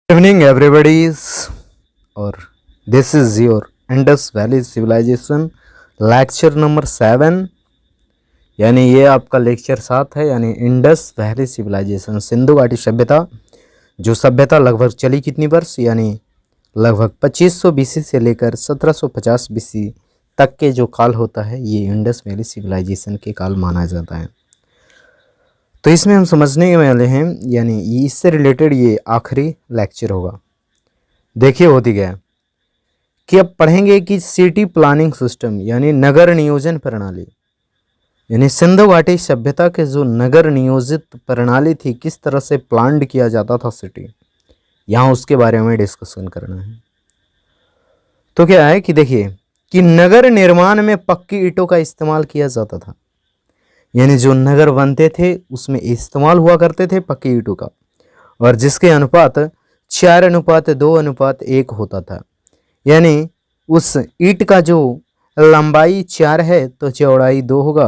Evening, everybody, or this is your Indus valley civilisation lecture number 7। यानी ये आपका lecture 7 है। यानी इंडस वैली सिविलाइजेशन सिंधु घाटी सभ्यता, जो सभ्यता लगभग चली कितनी वर्ष, यानी लगभग 2500 बीसी से लेकर 1750 बीसी तक के जो काल होता है, ये इंडस वैली सिविलाइजेशन के काल माना जाता है। तो इसमें हम समझने वाले हैं, यानी इससे रिलेटेड ये आखिरी लेक्चर होगा। देखिए होती क्या है कि अब पढ़ेंगे कि सिटी प्लानिंग सिस्टम यानी नगर नियोजन प्रणाली, यानी सिंधु घाटी सभ्यता के जो नगर नियोजित प्रणाली थी, किस तरह से प्लान्ड किया जाता था सिटी, यहाँ उसके बारे में डिस्कशन करना है। तो क्या है कि देखिए कि नगर निर्माण में पक्की ईंटों का इस्तेमाल किया जाता था। यानी जो नगर बनते थे उसमें इस्तेमाल हुआ करते थे पक्की ईंटों का, और जिसके अनुपात 4:2:1 होता था। यानी उस ईंट का जो लंबाई 4 है तो चौड़ाई 2 होगा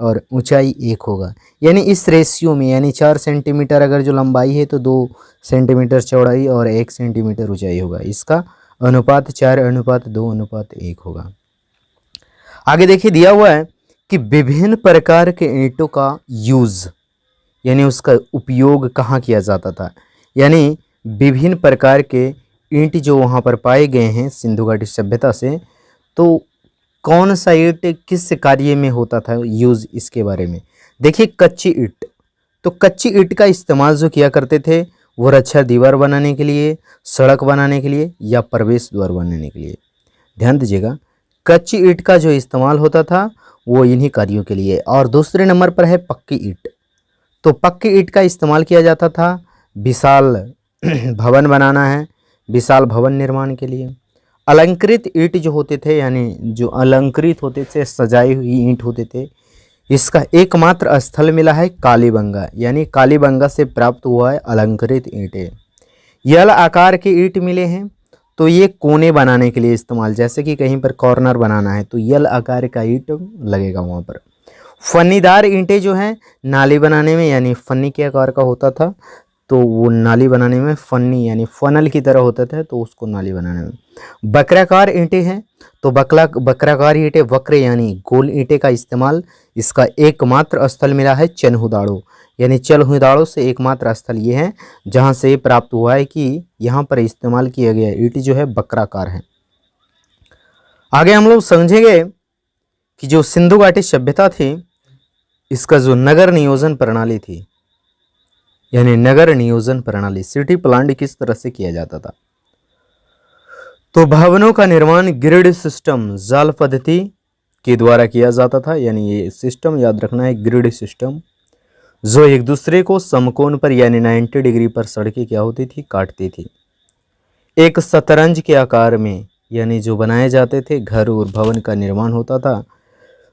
और ऊंचाई 1 होगा। यानी इस रेशियो में, यानी 4 सेंटीमीटर अगर जो लंबाई है तो 2 सेंटीमीटर चौड़ाई और 1 सेंटीमीटर ऊंचाई होगा। इसका अनुपात 4:2:1 होगा। आगे देखिए दिया हुआ है कि विभिन्न प्रकार के ईंटों का यूज़, यानी उसका उपयोग कहाँ किया जाता था। यानी विभिन्न प्रकार के ईंट जो वहाँ पर पाए गए हैं सिंधु घाटी सभ्यता से, तो कौन सा ईंट किस कार्य में होता था यूज़, इसके बारे में देखिए। कच्ची ईंट, तो कच्ची ईंट का इस्तेमाल जो किया करते थे वो रक्षा दीवार बनाने के लिए, सड़क बनाने के लिए या प्रवेश द्वार बनाने के लिए। ध्यान दीजिएगा, कच्ची ईंट का जो इस्तेमाल होता था वो इन्हीं कार्यों के लिए। और दूसरे नंबर पर है पक्की ईंट। तो पक्की ईंट का इस्तेमाल किया जाता था विशाल भवन बनाना है, विशाल भवन निर्माण के लिए। अलंकृत ईंट जो होते थे, यानी जो अलंकृत होते थे, सजाई हुई ईंट होते थे, इसका एकमात्र स्थल मिला है कालीबंगा। यानी कालीबंगा से प्राप्त हुआ है अलंकृत ईंटें। यल आकार के ईंट मिले हैं, तो ये कोने बनाने के लिए इस्तेमाल, जैसे कि कहीं पर कॉर्नर बनाना है तो यल आकार का ईंट लगेगा वहाँ पर। फन्नीदार ईंटें जो हैं नाली बनाने में, यानी फन्नी के आकार का होता था तो वो नाली बनाने में, फन्नी यानी फनल की तरह होता था तो उसको नाली बनाने में। बकराकार ईंटें हैं, तो बकराकार ईंटें, वक्र यानी गोल ईंटें का इस्तेमाल, इसका एकमात्र स्थल मिला है चनहुदाड़ो। यानी चनहुदाड़ो से एकमात्र स्थल ये है जहाँ से ये प्राप्त हुआ है कि यहाँ पर इस्तेमाल किया गया ईंट जो है बकराकार है। आगे हम लोग समझेंगे कि जो सिंधु घाटी सभ्यता थी, इसका जो नगर नियोजन प्रणाली थी, यानी नगर नियोजन प्रणाली सिटी प्लान किस तरह से किया जाता था। तो भवनों का निर्माण ग्रिड सिस्टम, जाल पद्धति के द्वारा किया जाता था। यानी ये सिस्टम याद रखना है, ग्रिड सिस्टम, जो एक दूसरे को समकोण पर यानी 90 डिग्री पर सड़कें क्या होती थी, काटती थी। एक शतरंज के आकार में, यानी जो बनाए जाते थे घर और भवन का निर्माण होता था,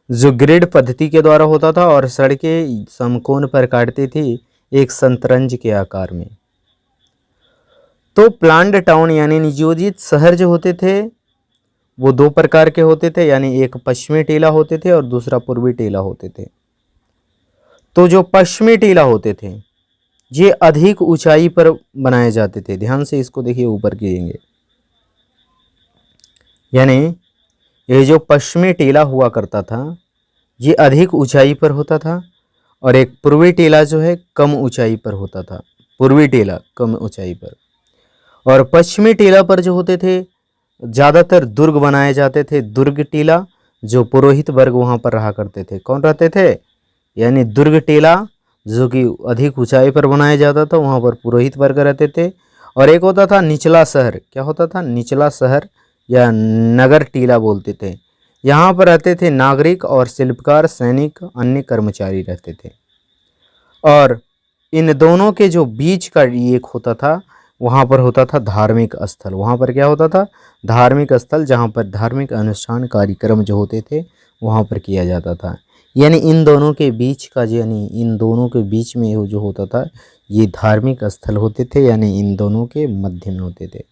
जो ग्रिड पद्धति के द्वारा होता था, और सड़कें समकोण पर काटती थी एक शतरंज के आकार में। तो प्लान्ड टाउन यानी नियोजित शहर जो होते थे वो 2 प्रकार के होते थे, यानी एक पश्चिमी टीला होते थे और दूसरा पूर्वी टीला होते थे। तो जो पश्चिमी टीला होते थे ये अधिक ऊंचाई पर बनाए जाते थे। ध्यान से इसको देखिए, ऊपर गिरेंगे, यानी ये जो पश्चिमी टीला हुआ करता था ये अधिक ऊंचाई पर होता था, और एक पूर्वी टीला जो है कम ऊंचाई पर होता था। पूर्वी टीला कम ऊंचाई पर, और पश्चिमी टीला पर जो होते थे ज़्यादातर दुर्ग बनाए जाते थे। दुर्ग टीला, जो पुरोहित वर्ग वहाँ पर रहा करते थे, कौन रहते थे, यानी दुर्ग टीला जो कि अधिक ऊंचाई पर बनाया जाता था, वहाँ पर पुरोहित वर्ग रहते थे। और एक होता था निचला शहर, क्या होता था, निचला शहर या नगर टीला बोलते थे। यहाँ पर रहते थे नागरिक और शिल्पकार, सैनिक, अन्य कर्मचारी रहते थे। और इन दोनों के जो बीच का एक होता था, वहाँ पर होता था धार्मिक स्थल। वहाँ पर क्या होता था, धार्मिक स्थल, जहाँ पर धार्मिक अनुष्ठान कार्यक्रम जो होते थे वहाँ पर किया जाता था। यानी इन दोनों के बीच का, यानी इन दोनों के बीच में जो होता था ये धार्मिक स्थल होते थे, यानी इन दोनों के मध्य में होते थे।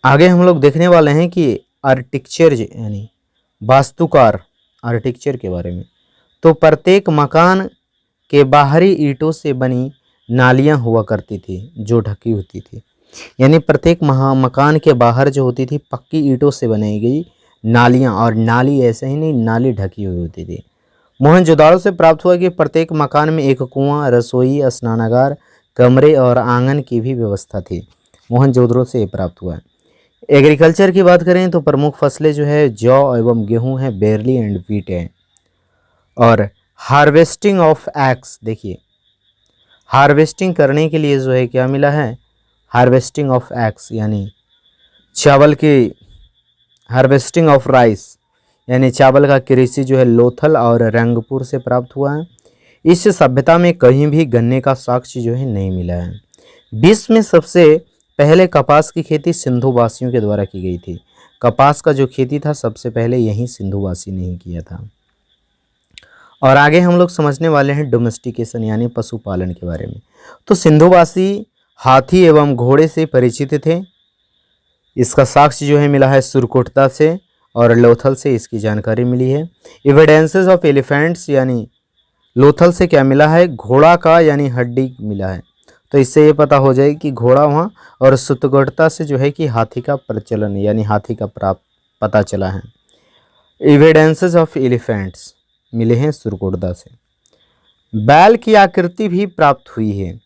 आगे हम लोग देखने वाले हैं कि आर्किटेक्चर यानी वास्तुकार, आर्किटेक्चर के बारे में। तो प्रत्येक मकान के बाहरी ईंटों से बनी नालियाँ हुआ करती थी जो ढकी होती थी। यानी प्रत्येक मकान के बाहर जो होती थी पक्की ईंटों से बनाई गई नालियाँ, और नाली ऐसे ही नहीं, नाली ढकी हुई होती थी। मोहनजोदाड़ो से प्राप्त हुआ कि प्रत्येक मकान में एक कुआं, रसोई, स्नानागार, कमरे और आंगन की भी व्यवस्था थी। मोहनजोदड़ो से ये प्राप्त हुआ है। एग्रीकल्चर की बात करें तो प्रमुख फसलें जो है जौ एवं गेहूं है, बेरली एंड वीट है। और हार्वेस्टिंग ऑफ एग्स, देखिए हार्वेस्टिंग करने के लिए जो है क्या मिला है, हार्वेस्टिंग ऑफ एग्स यानी चावल की, हार्वेस्टिंग ऑफ राइस यानी चावल का कृषि जो है लोथल और रंगपुर से प्राप्त हुआ है। इस सभ्यता में कहीं भी गन्ने का साक्ष्य जो है नहीं मिला है। विश्व में सबसे पहले कपास की खेती सिंधु वासियों के द्वारा की गई थी। कपास का जो खेती था सबसे पहले यहीं सिंधु वासी ने ही किया था। और आगे हम लोग समझने वाले हैं डोमेस्टिकेशन यानी पशुपालन के बारे में। तो सिंधुवासी हाथी एवं घोड़े से परिचित थे। इसका साक्ष्य जो है मिला है सुरकोटता से और लोथल से इसकी जानकारी मिली है। एविडेंसेस ऑफ एलिफेंट्स यानी लोथल से क्या मिला है, घोड़ा का यानी हड्डी मिला है। तो इससे ये पता हो जाए कि घोड़ा वहाँ, और सुरकोटता से जो है कि हाथी का प्रचलन यानी हाथी का प्राप्त पता चला है। एविडेंसेस ऑफ एलिफेंट्स मिले हैं सुरकोटदा से। बैल की आकृति भी प्राप्त हुई है।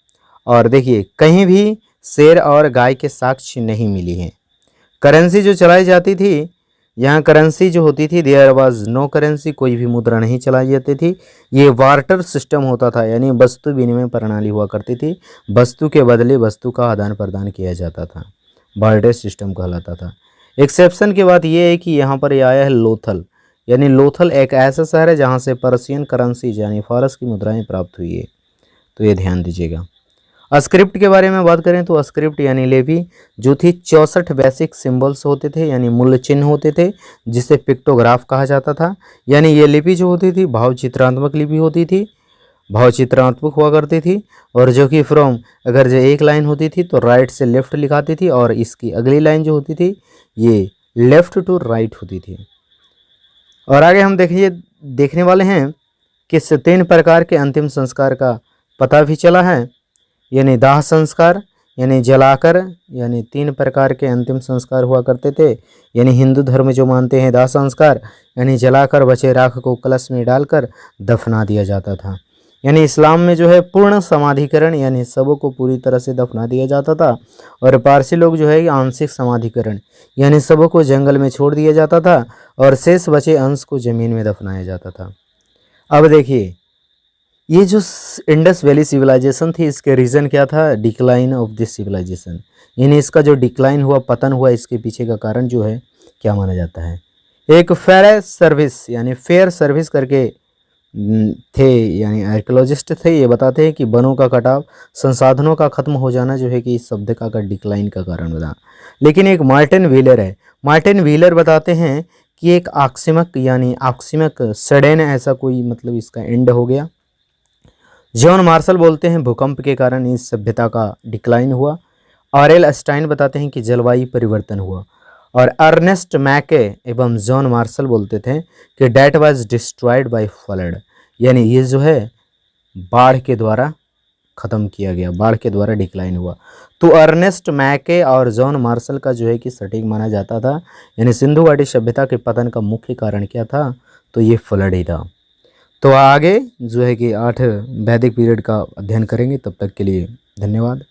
और देखिए कहीं भी शेर और गाय के साक्ष्य नहीं मिली हैं। करेंसी जो चलाई जाती थी, यहाँ करेंसी जो होती थी देयर वाज नो करेंसी, कोई भी मुद्रा नहीं चलाई जाती थी। ये वार्टर सिस्टम होता था यानी वस्तु विनिमय प्रणाली हुआ करती थी। वस्तु के बदले वस्तु का आदान प्रदान किया जाता था, बार्टर सिस्टम कहलाता था। एक्सेप्शन की बात यह है कि यहाँ पर यह आया है लोथल, यानी लोथल एक ऐसा शहर है जहाँ से पर्शियन करेंसी यानी फारस की मुद्राएं प्राप्त हुई है। तो ये ध्यान दीजिएगा। स्क्रिप्ट के बारे में बात करें तो स्क्रिप्ट यानी लिपि जो थी 64 बेसिक सिंबल्स होते थे यानी मूल चिन्ह होते थे, जिसे पिक्टोग्राफ कहा जाता था। यानी ये लिपि जो होती थी भावचित्रात्मक लिपि होती थी, भावचित्रात्मक हुआ करती थी। और जो कि फ्रॉम, अगर जो एक लाइन होती थी तो राइट से लेफ्ट लिखाती थी, और इसकी अगली लाइन जो होती थी ये लेफ्ट टू राइट होती थी। और आगे हम देखने वाले हैं कि 3 प्रकार के अंतिम संस्कार का पता भी चला है। यानी दाह संस्कार यानी जलाकर, यानी 3 प्रकार के अंतिम संस्कार हुआ करते थे। यानी हिंदू धर्म जो मानते हैं दाह संस्कार यानी जलाकर बचे राख को कलश में डालकर दफना दिया जाता था। यानी इस्लाम में जो है पूर्ण समाधिकरण यानी सबों को पूरी तरह से दफना दिया जाता था। और पारसी लोग जो है आंशिक समाधिकरण यानी सबों को जंगल में छोड़ दिया जाता था और शेष बचे अंश को जमीन में दफनाया जाता था। अब देखिए ये जो इंडस वैली सिविलाइजेशन थी इसके रीज़न क्या था, डिक्लाइन ऑफ दिस सिविलाइजेशन, यानी इसका जो डिक्लाइन हुआ, पतन हुआ, इसके पीछे का कारण जो है क्या माना जाता है। एक फेयर सर्विस यानी फेयर सर्विस करके थे, यानी आर्कियोलॉजिस्ट थे, ये बताते हैं कि वनों का कटाव, संसाधनों का खत्म हो जाना जो है कि इस सभ्यता का डिक्लाइन का कारण बना। लेकिन एक मार्टिन व्हीलर है, मार्टिन व्हीलर बताते हैं कि एक आकस्मिक यानी आकस्मिक सडन ऐसा कोई मतलब इसका एंड हो गया। जॉन मार्शल बोलते हैं भूकंप के कारण इस सभ्यता का डिक्लाइन हुआ। आरएल स्टाइन बताते हैं कि जलवायु परिवर्तन हुआ। और अर्नेस्ट मैके एवं जॉन मार्शल बोलते थे कि that was destroyed by flood, यानी ये जो है बाढ़ के द्वारा ख़त्म किया गया, बाढ़ के द्वारा डिक्लाइन हुआ। तो अर्नेस्ट मैके और जॉन मार्शल का जो है कि सटीक माना जाता था। यानी सिंधु घाटी सभ्यता के पतन का मुख्य कारण क्या था, तो ये फ्लड ही था। तो आगे जो है कि 8 वैदिक पीरियड का अध्ययन करेंगे। तब तक के लिए धन्यवाद।